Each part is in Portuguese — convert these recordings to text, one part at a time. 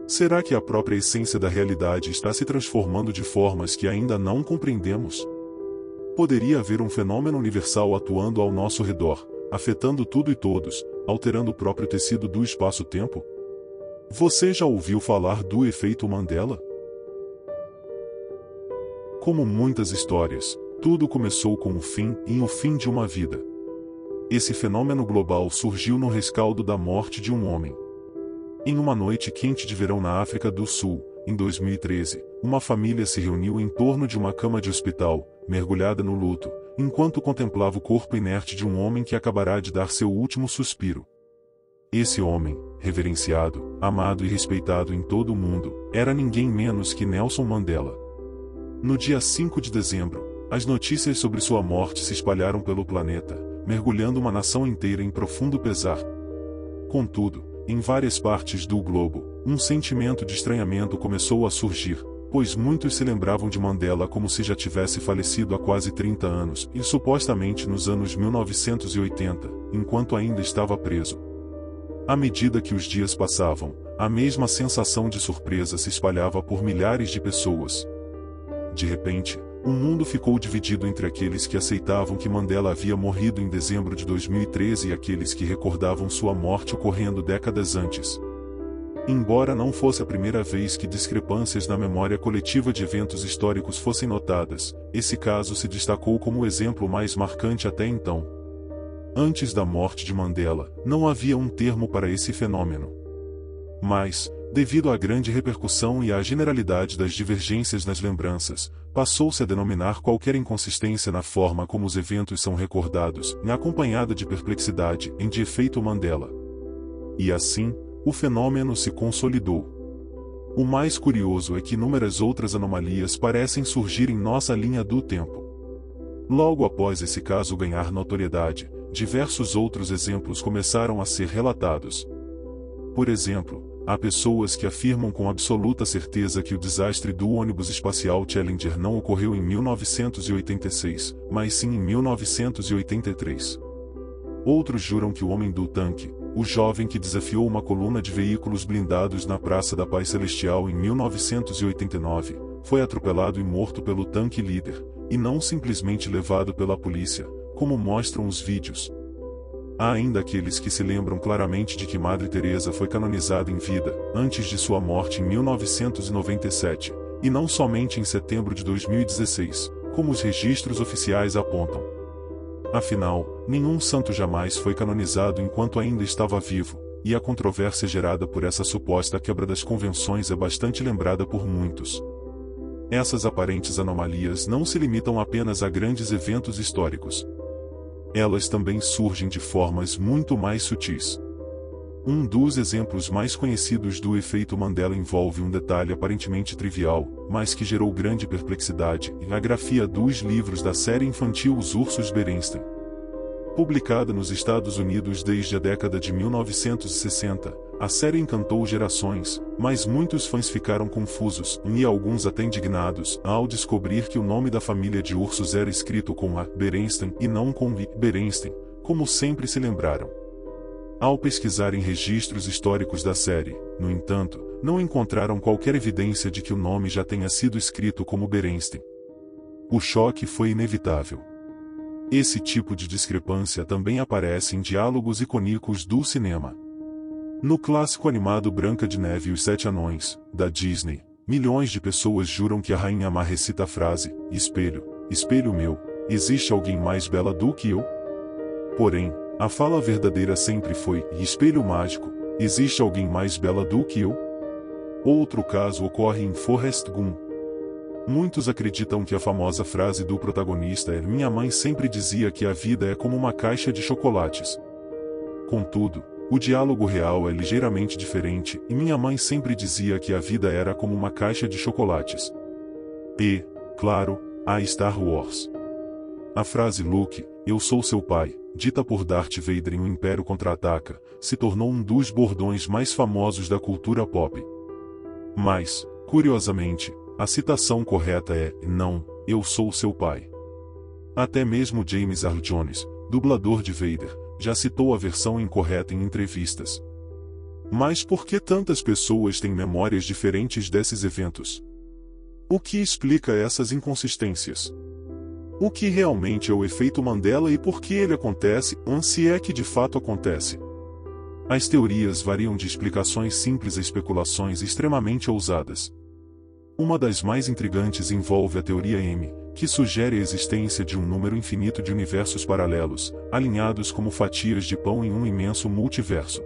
Será que a própria essência da realidade está se transformando de formas que ainda não compreendemos? Poderia haver um fenômeno universal atuando ao nosso redor, afetando tudo e todos, alterando o próprio tecido do espaço-tempo? Você já ouviu falar do efeito Mandela? Como muitas histórias, tudo começou com um fim, e o fim de uma vida. Esse fenômeno global surgiu no rescaldo da morte de um homem. Em uma noite quente de verão na África do Sul, em 2013, uma família se reuniu em torno de uma cama de hospital, mergulhada no luto, enquanto contemplava o corpo inerte de um homem que acabará de dar seu último suspiro. Esse homem, reverenciado, amado e respeitado em todo o mundo, era ninguém menos que Nelson Mandela. No dia 5 de dezembro, as notícias sobre sua morte se espalharam pelo planeta, mergulhando uma nação inteira em profundo pesar. Contudo, em várias partes do globo, um sentimento de estranhamento começou a surgir, pois muitos se lembravam de Mandela como se já tivesse falecido há quase 30 anos, e supostamente nos anos 1980, enquanto ainda estava preso. À medida que os dias passavam, a mesma sensação de surpresa se espalhava por milhares de pessoas. De repente, o mundo ficou dividido entre aqueles que aceitavam que Mandela havia morrido em dezembro de 2013 e aqueles que recordavam sua morte ocorrendo décadas antes. Embora não fosse a primeira vez que discrepâncias na memória coletiva de eventos históricos fossem notadas, esse caso se destacou como o exemplo mais marcante até então. Antes da morte de Mandela, não havia um termo para esse fenômeno. Mas, devido à grande repercussão e à generalidade das divergências nas lembranças, passou-se a denominar qualquer inconsistência na forma como os eventos são recordados, acompanhada de perplexidade, de efeito Mandela. E assim, o fenômeno se consolidou. O mais curioso é que inúmeras outras anomalias parecem surgir em nossa linha do tempo. Logo após esse caso ganhar notoriedade, diversos outros exemplos começaram a ser relatados. Por exemplo, há pessoas que afirmam com absoluta certeza que o desastre do ônibus espacial Challenger não ocorreu em 1986, mas sim em 1983. Outros juram que o homem do tanque, o jovem que desafiou uma coluna de veículos blindados na Praça da Paz Celestial em 1989, foi atropelado e morto pelo tanque líder, e não simplesmente levado pela polícia, como mostram os vídeos. Há ainda aqueles que se lembram claramente de que Madre Teresa foi canonizada em vida, antes de sua morte em 1997, e não somente em setembro de 2016, como os registros oficiais apontam. Afinal, nenhum santo jamais foi canonizado enquanto ainda estava vivo, e a controvérsia gerada por essa suposta quebra das convenções é bastante lembrada por muitos. Essas aparentes anomalias não se limitam apenas a grandes eventos históricos. Elas também surgem de formas muito mais sutis. Um dos exemplos mais conhecidos do efeito Mandela envolve um detalhe aparentemente trivial, mas que gerou grande perplexidade, a grafia dos livros da série infantil Os Ursos Berenstain. Publicada nos Estados Unidos desde a década de 1960, a série encantou gerações, mas muitos fãs ficaram confusos, e alguns até indignados, ao descobrir que o nome da família de ursos era escrito com A. Berenstain e não com I. Berenstain, como sempre se lembraram. Ao pesquisar em registros históricos da série, no entanto, não encontraram qualquer evidência de que o nome já tenha sido escrito como Berenstain. O choque foi inevitável. Esse tipo de discrepância também aparece em diálogos icônicos do cinema. No clássico animado Branca de Neve e os Sete Anões, da Disney, milhões de pessoas juram que a Rainha Má recita a frase: "Espelho, espelho meu, existe alguém mais bela do que eu?" Porém, a fala verdadeira sempre foi: "Espelho mágico, existe alguém mais bela do que eu?" Outro caso ocorre em Forrest Gump. Muitos acreditam que a famosa frase do protagonista é: "Minha mãe sempre dizia que a vida é como uma caixa de chocolates." Contudo, o diálogo real é ligeiramente diferente, e minha mãe sempre dizia que a vida era como uma caixa de chocolates. E, claro, há Star Wars. A frase Luke, eu sou seu pai, dita por Darth Vader em O Império Contra-Ataca, se tornou um dos bordões mais famosos da cultura pop. Mas, curiosamente, a citação correta é: "Não, eu sou seu pai." Até mesmo James Earl Jones, dublador de Vader, já citou a versão incorreta em entrevistas. Mas por que tantas pessoas têm memórias diferentes desses eventos? O que explica essas inconsistências? O que realmente é o efeito Mandela e por que ele acontece, ou se é que de fato acontece? As teorias variam de explicações simples a especulações extremamente ousadas. Uma das mais intrigantes envolve a teoria M, que sugere a existência de um número infinito de universos paralelos, alinhados como fatias de pão em um imenso multiverso.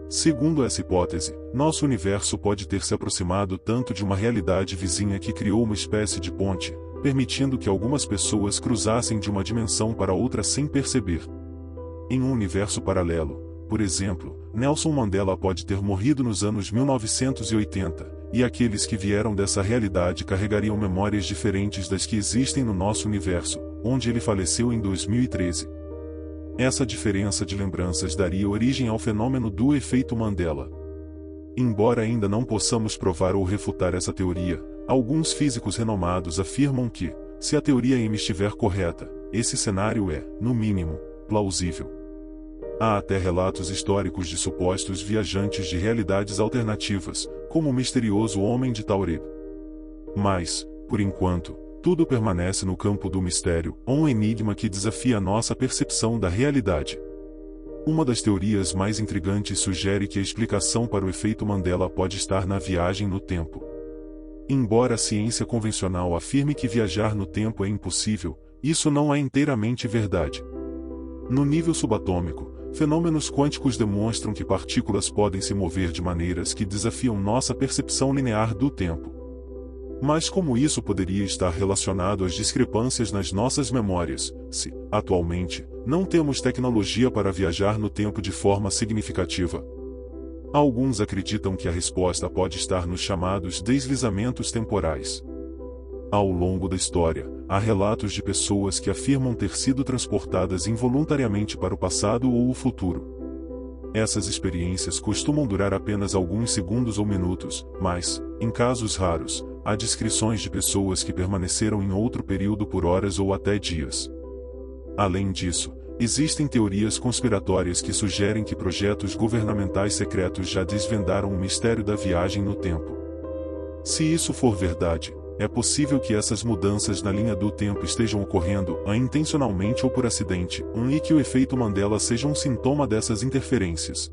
Segundo essa hipótese, nosso universo pode ter se aproximado tanto de uma realidade vizinha que criou uma espécie de ponte, permitindo que algumas pessoas cruzassem de uma dimensão para outra sem perceber. Em um universo paralelo, por exemplo, Nelson Mandela pode ter morrido nos anos 1980, e aqueles que vieram dessa realidade carregariam memórias diferentes das que existem no nosso universo, onde ele faleceu em 2013. Essa diferença de lembranças daria origem ao fenômeno do efeito Mandela. Embora ainda não possamos provar ou refutar essa teoria, alguns físicos renomados afirmam que, se a teoria M estiver correta, esse cenário é, no mínimo, plausível. Há até relatos históricos de supostos viajantes de realidades alternativas, como o misterioso Homem de Tauré. Mas, por enquanto, tudo permanece no campo do mistério, um enigma que desafia a nossa percepção da realidade. Uma das teorias mais intrigantes sugere que a explicação para o efeito Mandela pode estar na viagem no tempo. Embora a ciência convencional afirme que viajar no tempo é impossível, isso não é inteiramente verdade. No nível subatômico, fenômenos quânticos demonstram que partículas podem se mover de maneiras que desafiam nossa percepção linear do tempo. Mas como isso poderia estar relacionado às discrepâncias nas nossas memórias, se, atualmente, não temos tecnologia para viajar no tempo de forma significativa? Alguns acreditam que a resposta pode estar nos chamados deslizamentos temporais. Ao longo da história, há relatos de pessoas que afirmam ter sido transportadas involuntariamente para o passado ou o futuro. Essas experiências costumam durar apenas alguns segundos ou minutos, mas, em casos raros, há descrições de pessoas que permaneceram em outro período por horas ou até dias. Além disso, existem teorias conspiratórias que sugerem que projetos governamentais secretos já desvendaram o mistério da viagem no tempo. Se isso for verdade, é possível que essas mudanças na linha do tempo estejam ocorrendo intencionalmente ou por acidente, e que o efeito Mandela seja um sintoma dessas interferências.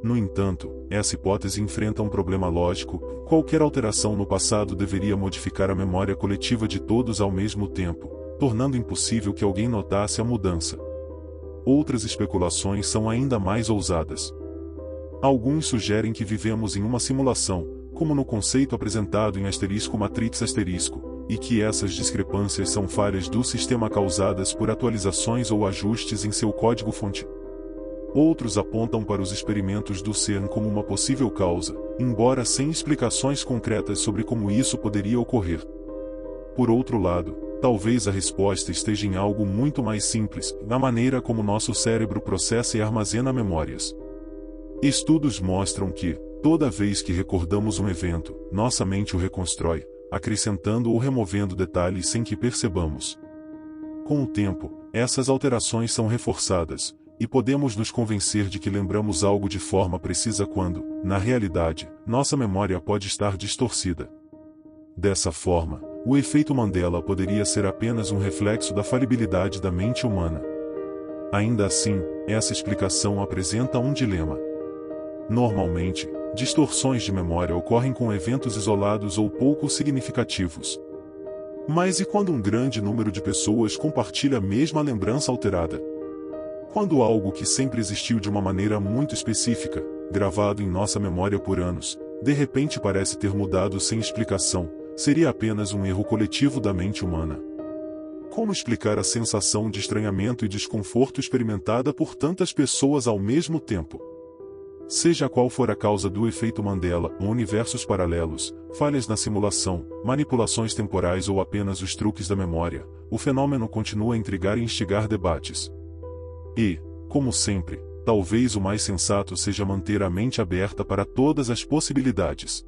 No entanto, essa hipótese enfrenta um problema lógico: qualquer alteração no passado deveria modificar a memória coletiva de todos ao mesmo tempo, tornando impossível que alguém notasse a mudança. Outras especulações são ainda mais ousadas. Alguns sugerem que vivemos em uma simulação, como no conceito apresentado em *Matrix*, e que essas discrepâncias são falhas do sistema causadas por atualizações ou ajustes em seu código-fonte. Outros apontam para os experimentos do CERN como uma possível causa, embora sem explicações concretas sobre como isso poderia ocorrer. Por outro lado, talvez a resposta esteja em algo muito mais simples, na maneira como nosso cérebro processa e armazena memórias. Estudos mostram que, toda vez que recordamos um evento, nossa mente o reconstrói, acrescentando ou removendo detalhes sem que percebamos. Com o tempo, essas alterações são reforçadas, e podemos nos convencer de que lembramos algo de forma precisa quando, na realidade, nossa memória pode estar distorcida. Dessa forma, o efeito Mandela poderia ser apenas um reflexo da falibilidade da mente humana. Ainda assim, essa explicação apresenta um dilema. Normalmente, distorções de memória ocorrem com eventos isolados ou pouco significativos. Mas e quando um grande número de pessoas compartilha a mesma lembrança alterada? Quando algo que sempre existiu de uma maneira muito específica, gravado em nossa memória por anos, de repente parece ter mudado sem explicação, seria apenas um erro coletivo da mente humana. Como explicar a sensação de estranhamento e desconforto experimentada por tantas pessoas ao mesmo tempo? Seja qual for a causa do efeito Mandela, universos paralelos, falhas na simulação, manipulações temporais ou apenas os truques da memória, o fenômeno continua a intrigar e instigar debates. E, como sempre, talvez o mais sensato seja manter a mente aberta para todas as possibilidades.